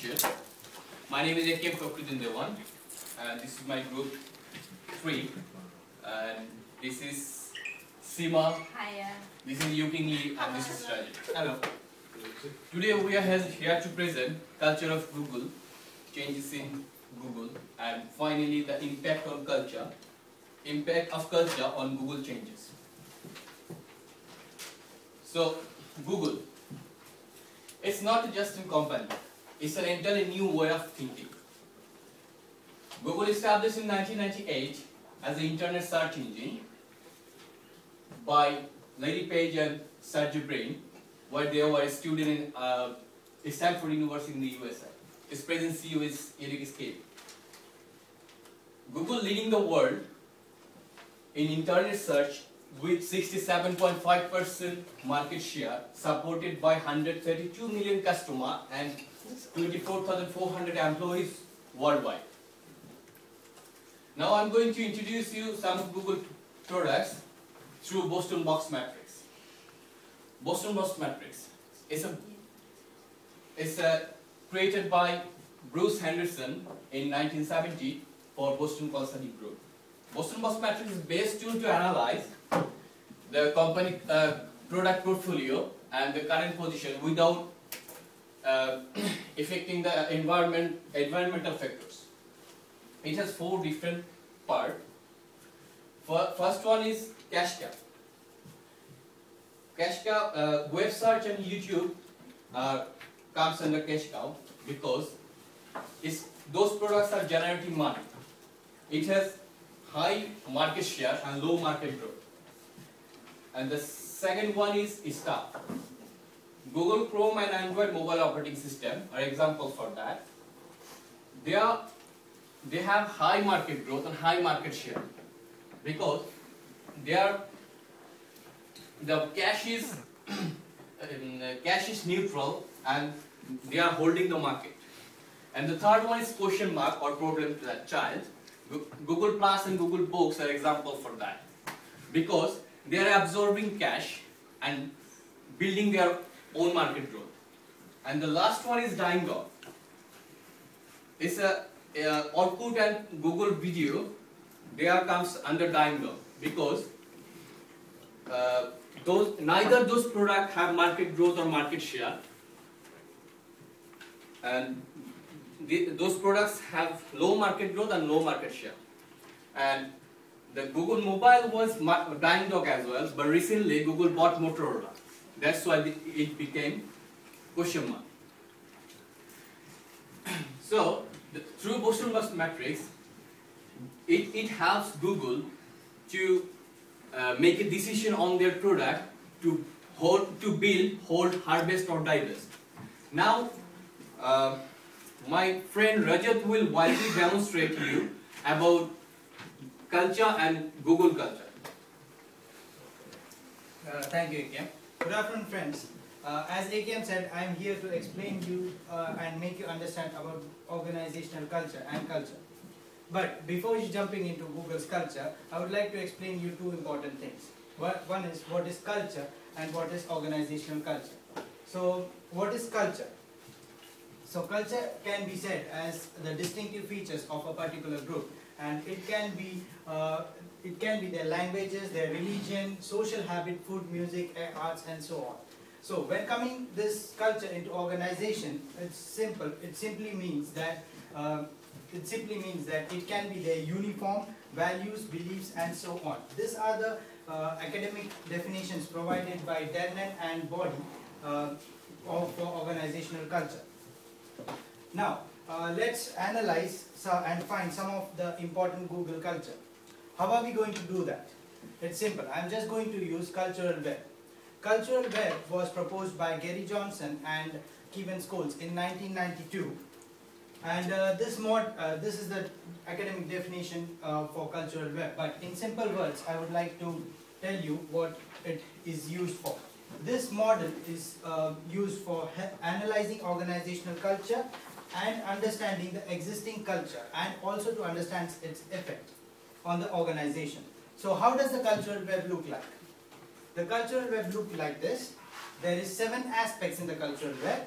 teacher. My name is A.K.M. Fakhruddin Dewan, and this is my group 3. And this is Seema. Hiya. This is Yuking Lee, and this is Rajat. Hello. Today we are here to present culture of Google, changes in Google, and finally the impact of culture on Google changes. So Google, it's not just a company, it's an entirely new way of thinking. Google established in 1998 as an internet search engine by Larry Page and Sergey Brin, where they were a student in Stanford University in the USA. Its present CEO is Eric Schmidt. Google leading the world in internet search with 67.5% market share, supported by 132 million customers and 24,400 employees worldwide. Now I'm going to introduce you some of Google products through Boston Box Matrix. Boston Box Matrix is created by Bruce Henderson in 1970 for Boston Consulting Group. Boston Box Matrix is best tool to analyze the company product portfolio and the current position without affecting the environmental factors. It has 4 different parts. First one is cash cow. Cash cow, web search and YouTube comes under cash cow because those products are generating money. It has high market share and low market growth. And the second one is Star. Google Chrome and Android mobile operating system are examples for that. They have high market growth and high market share because the cache is neutral and they are holding the market. And the third one is question mark or problem child. Google Plus and Google Books are examples for that because they are absorbing cache and building their own market growth. And the last one is Dying Dog. It's Orkut and Google Video. They comes under Dying Dog because neither those products have market growth or market share, and those products have low market growth and low market share. And the Google Mobile was dying dog as well, but recently Google bought Motorola. That's why it became question mark. So through Boston Box Matrix, it helps Google to make a decision on their product to build, hold, harvest or divest. Now my friend Rajat will widely demonstrate to you about culture and Google culture. Thank you, A.K.M. Good afternoon, friends. As A.K.M. said, I am here to explain you and make you understand about organizational culture and culture. But before jumping into Google's culture, I would like to explain you 2 important things. One is what is culture and what is organizational culture. So what is culture? So culture can be said as the distinctive features of a particular group, and it can be their languages, their religion, social habit, food, music, arts, and so on. So when coming this culture into organization, it's simple. It simply means that it can be their uniform values, beliefs, and so on. These are the academic definitions provided by Dernan and Body for organizational culture. Now, let's analyze and find some of the important Google culture. How are we going to do that? It's simple. I'm just going to use Cultural Web. Cultural Web was proposed by Gary Johnson and Kevin Scholes in 1992. And this is the academic definition for Cultural Web. But in simple words, I would like to tell you what it is used for. This model is used for analyzing organizational culture and understanding the existing culture, and also to understand its effect on the organization. So how does the cultural web look like? The cultural web look like this. There is 7 aspects in the cultural web,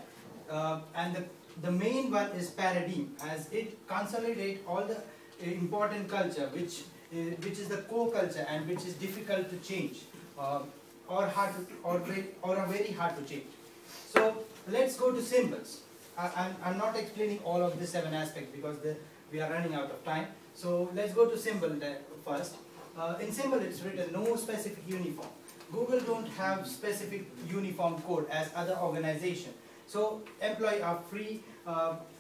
and the main one is paradigm, as it consolidates all the important culture which is the core culture and which is difficult to change, or hard to, or are very hard to change. So let's go to symbols. I'm not explaining all of the 7 aspects because we are running out of time. So let's go to symbol first. In symbol it's written no specific uniform. Google don't have specific uniform code as other organizations. So employees are free,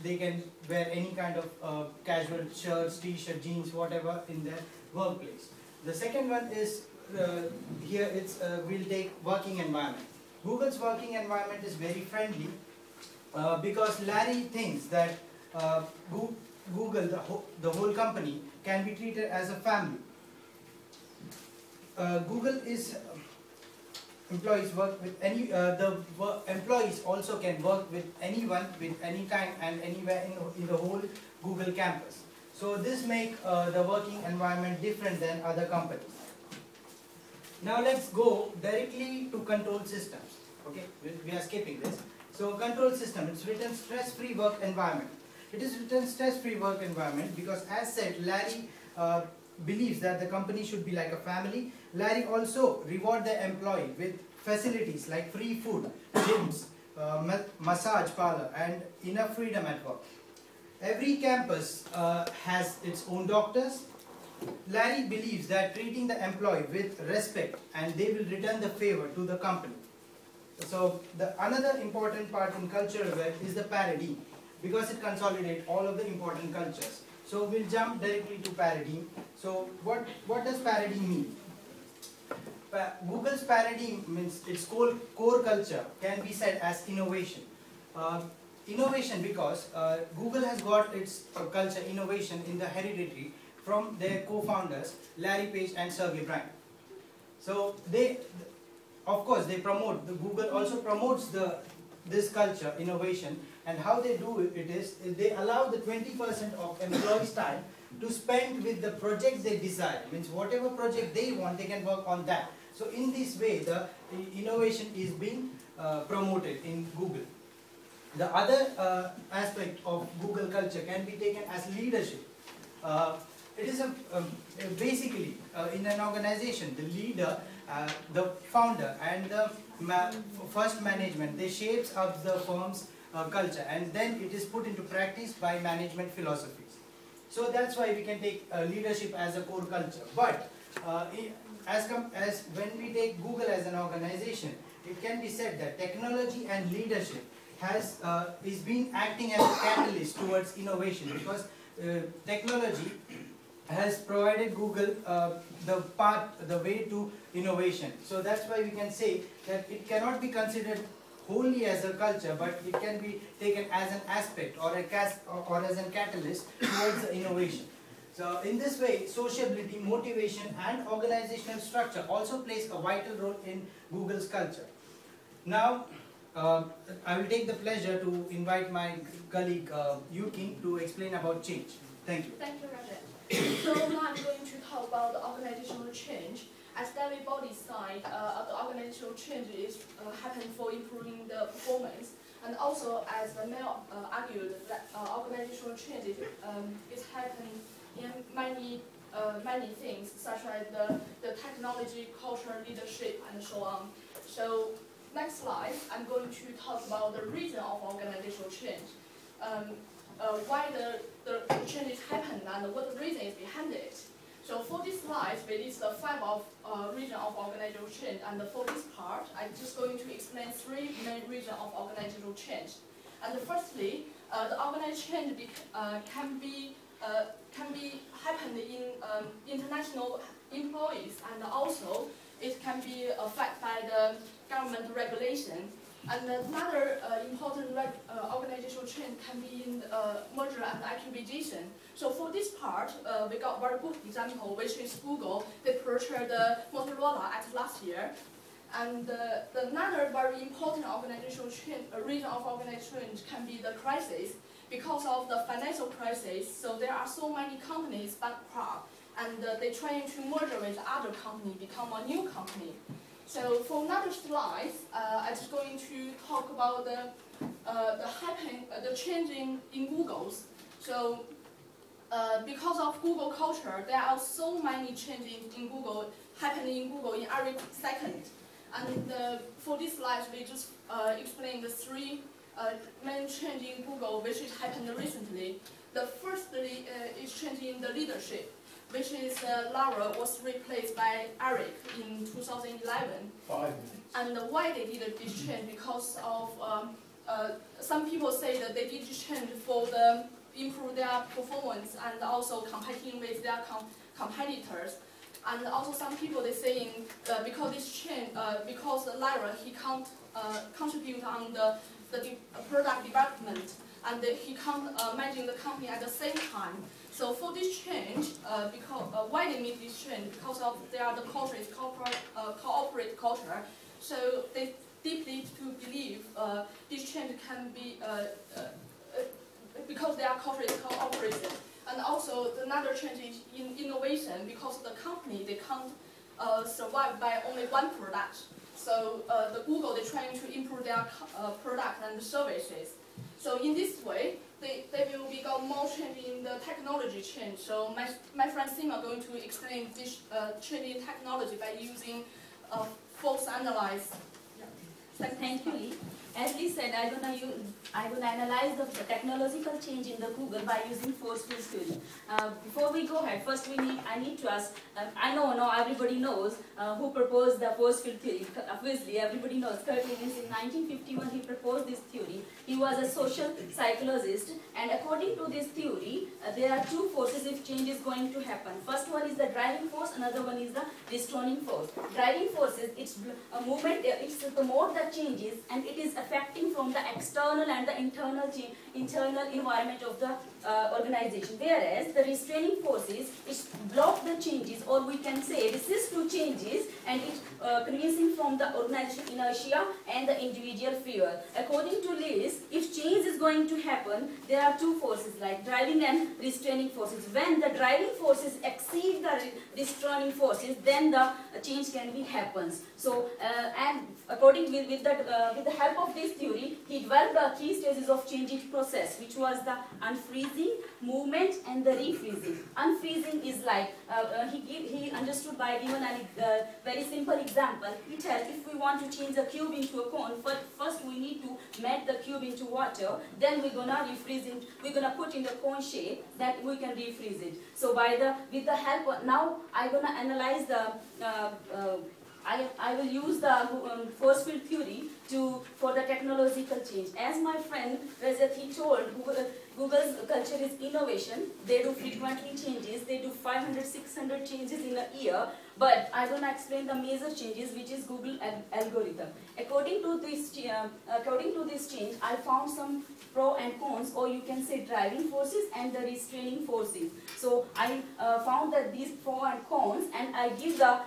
they can wear any kind of casual shirts, t-shirt, jeans, whatever in their workplace. The second one is, here it's, we'll take working environment. Google's working environment is very friendly because Larry thinks that Google, the whole company, can be treated as a family. Google is employees work with any employees also can work with anyone with any time and anywhere in the whole Google campus. So this make the working environment different than other companies. Now let's go directly to control systems. Okay, we are skipping this. So control system, it's written stress-free work environment. It is written stress-free work environment because, as said, Larry believes that the company should be like a family. Larry also reward the employee with facilities like free food, gyms, massage parlor, and enough freedom at work. Every campus has its own doctors. Larry believes that treating the employee with respect and they will return the favor to the company. So another important part in cultural web is the paradigm, because it consolidates all of the important cultures. So we'll jump directly to paradigm. So what does paradigm mean? Google's paradigm means its core culture can be said as innovation. Innovation because Google has got its culture innovation in the hereditary from their co-founders Larry Page and Sergey Brin. So of course they promote, Google also promotes this culture innovation, and how they do it is they allow the 20% of employees' time to spend with the project they desire. Means whatever project they want, they can work on that. So in this way the innovation is being promoted in Google. The other aspect of Google culture can be taken as leadership. It is basically in an organization, the leader, the founder and the first management, they shapes up the firm's culture, and then it is put into practice by management philosophies. So that's why we can take leadership as a core culture. But as when we take Google as an organization, it can be said that technology and leadership is being acting as a catalyst towards innovation, because technology has provided Google the way to innovation. So that's why we can say that it cannot be considered wholly as a culture, but it can be taken as an aspect or as a catalyst towards the innovation. So in this way, sociability, motivation and organizational structure also plays a vital role in Google's culture. Now, I will take the pleasure to invite my colleague Yu King to explain about change. Thank you. Thank you, Rajat. So now I'm going to talk about the organizational change. As David Body said, the organizational change is happening for improving the performance, and also as Mel argued that organizational change is happening in many things, such as the technology, culture, leadership, and so on. So next slide, I'm going to talk about the reason of organizational change. Why the changes happen and what the reason is behind it. So for this slide, we list the 5 reasons of organizational change, and for this part, I'm just going to explain 3 main reasons of organizational change. And firstly, the organizational change can be happen in international employees, and also it can be affected by the government regulation. And another important organizational change can be in merger and acquisition. So for this part, we got very good example, which is Google. They purchased Motorola at last year. And another very important organizational change, reason of organizational change can be the crisis. Because of the financial crisis, so there are so many companies bankrupt, and they're trying to merge with other company, become a new company. So for another slide, I'm just going to talk about the changing in Google's. So because of Google culture, there are so many changes in Google happening in Google in every second. And for this slide, we just explain the three main changes in Google which has happened recently. The firstly is changing the leadership, which is Lara was replaced by Eric in 2011. 5 minutes. And why they did this change? Because of some people say that they did this change for the improve their performance and also competing with their competitors. And also some people they saying because this change, because Lara he can't contribute on the product development and he can't manage the company at the same time. So for this change, because why they make this change? Because of the culture is corporate culture. So they deeply to believe this change can be because their culture is cooperation. And also another change is in innovation because the company they can't survive by only one product. So the Google they're trying to improve their product and services. So in this way, they will become more change in the technology change. So my friend Sima going to explain this change in technology by using force analyze. Thank you, Lee. As Lee said, I'm gonna analyze the technological change in the Google by using force field theory. Before we go ahead, first I need to ask. I know everybody knows who proposed the force field theory. Obviously, everybody knows Kurt Lewin in 1951 he proposed this theory. He was a social psychologist, and according to this theory, there are two forces if change is going to happen. First one is the driving force, another one is the restraining force. Driving force is it's a movement. It's the mode that changes, and it is affecting from the external and the internal environment of the organization. Whereas the restraining forces is block the changes, or we can say resist to changes, and it convincing from the organization inertia and the individual fear. According to Lewis, if change is going to happen, there are two forces like driving and restraining forces. When the driving forces exceed the restraining forces, then the change can be happens. So and according with the help of this theory, he developed the three stages of changing process, which was the unfreezing, movement, and the refreezing. Unfreezing is like he understood by giving a very simple example. He tells if we want to change a cube into a cone, first we need to melt the cube into water. Then we're gonna refreeze it. We're gonna put in the cone shape that we can refreeze it. So with the help of, now I'm gonna analyze the. I will use the force field theory for the technological change. As my friend Rajat he told, Google's culture is innovation. They do frequently changes. They do 500, 600 changes in a year. But I want to explain the major changes, which is Google algorithm. According to this change, I found some pro and cons, or you can say driving forces and the restraining forces. So I found that these pro and cons, and I give the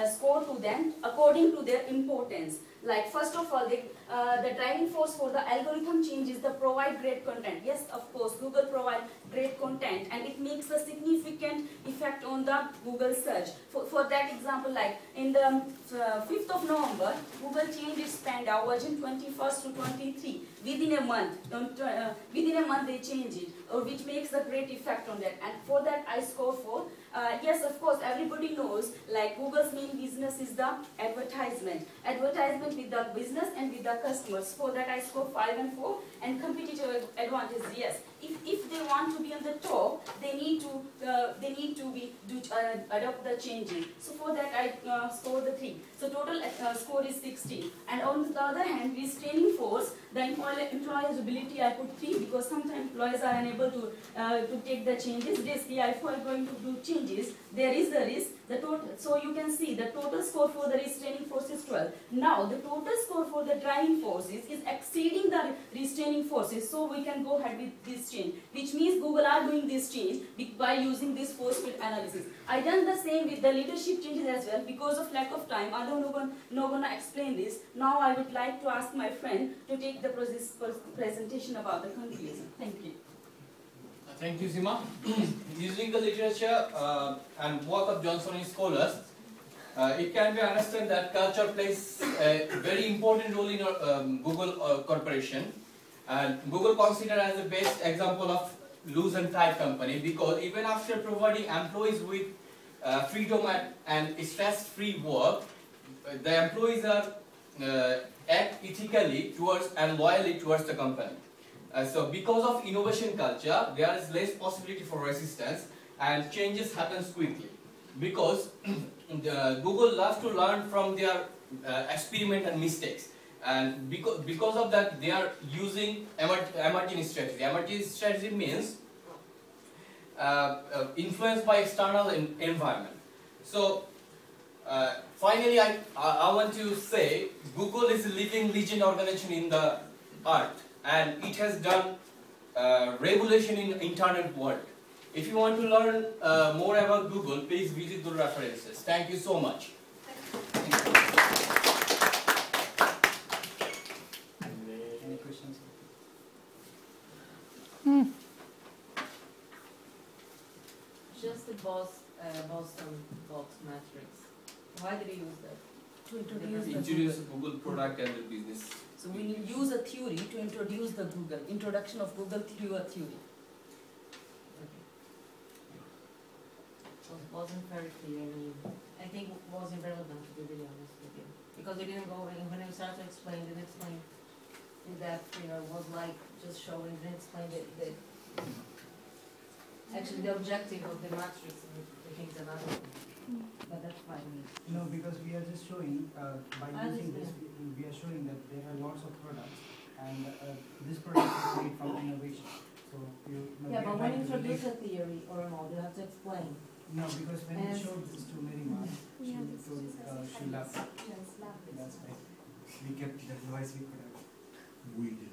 score to them according to their importance. Like first of all, the driving force for the algorithm change is the provide great content. Yes, of course, Google provide great content, and it makes a significant effect on the Google search. For that example, like in the 5th of November, Google changed its Panda version 21st to 23 within a month. Within a month they change it, which makes a great effect on that. And for that I score 4. Yes, of course, everybody knows like Google's main business is the advertisement. Advertisement with the business and with the customers. For that I score 5 and 4. And competitive advantage, yes. If they want to be on the top, they need to adopt the changing. So for that I score the 3. So total score is 16. And on the other hand, restraining force, the employer's ability I put 3 because sometimes employees are unable to take the changes. Risky, if we are going to do changes, there is the risk. The total, so you can see the total score for the restraining force is 12. Now the total score for the driving forces is exceeding the restraining forces. So we can go ahead with this change, which means Google are doing this change by using this force field analysis. I done the same with the leadership changes as well. Because of lack of time, I don't know gonna explain this. Now I would like to ask my friend to take the presentation about the conclusion. Thank you. Thank you, Sima. Using the literature and work of Johnsonian scholars, it can be understood that culture plays a very important role in Google corporation. And Google considered as the best example of loose and tight company, because even after providing employees with freedom and stress-free work, the employees are act ethically towards and loyally towards the company. So because of innovation culture, there is less possibility for resistance and changes happens quickly. Because Google loves to learn from their experiment and mistakes. And because of that, they are using emerging strategy. Emerging strategy means influenced by external environment. So finally, I want to say Google is a living legend organization in the earth, and it has done revolution in internet world. If you want to learn more about Google, please visit the references. Thank you so much. Any questions? Just the Boston box matrix. Why did you use that? To introduce the Introduce Google. Google product and the business. So we use a theory to introduce the Google, introduction of Google through a theory. Wasn't very clear. I think it wasn't relevant, to be really honest with you. Because we didn't go, when I started to explain, didn't explain in depth, it was like just showing, didn't explain the actually the objective of the matrix, I think is another one. But that's fine. No, because we are just showing, by I using this, understand. we are showing that there are lots of products, and this product is made from innovation. So you know, Yeah, we are but when trying you to introduce relate- a theory or a model, you have to explain. No, because when we And- showed this to Marima, she told, she laughed. That's right. We kept the advice we could have. We did.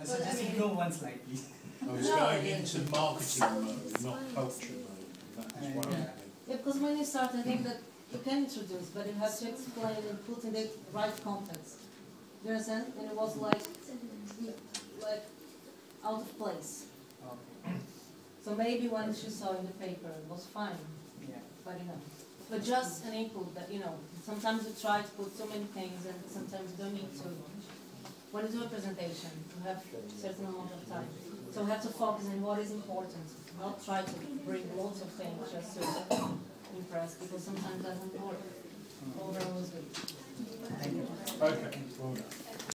So just ignore one slide, please. I was No, going it into marketing mode, not culture mode. That is what I Yeah. mean. Yeah, because when you start, I think that you can introduce, but you have to explain and put in the right context. You understand? And it was like out of place. Okay. So maybe when she saw in the paper, it was fine, Yeah. but but just an input that, sometimes you try to put so many things and sometimes you don't need to. When you do a presentation, you have a certain amount of time. So you have to focus on what is important, not try to bring lots of things just to impress, because sometimes that doesn't work. Overall is good. Thank you. Okay, well done.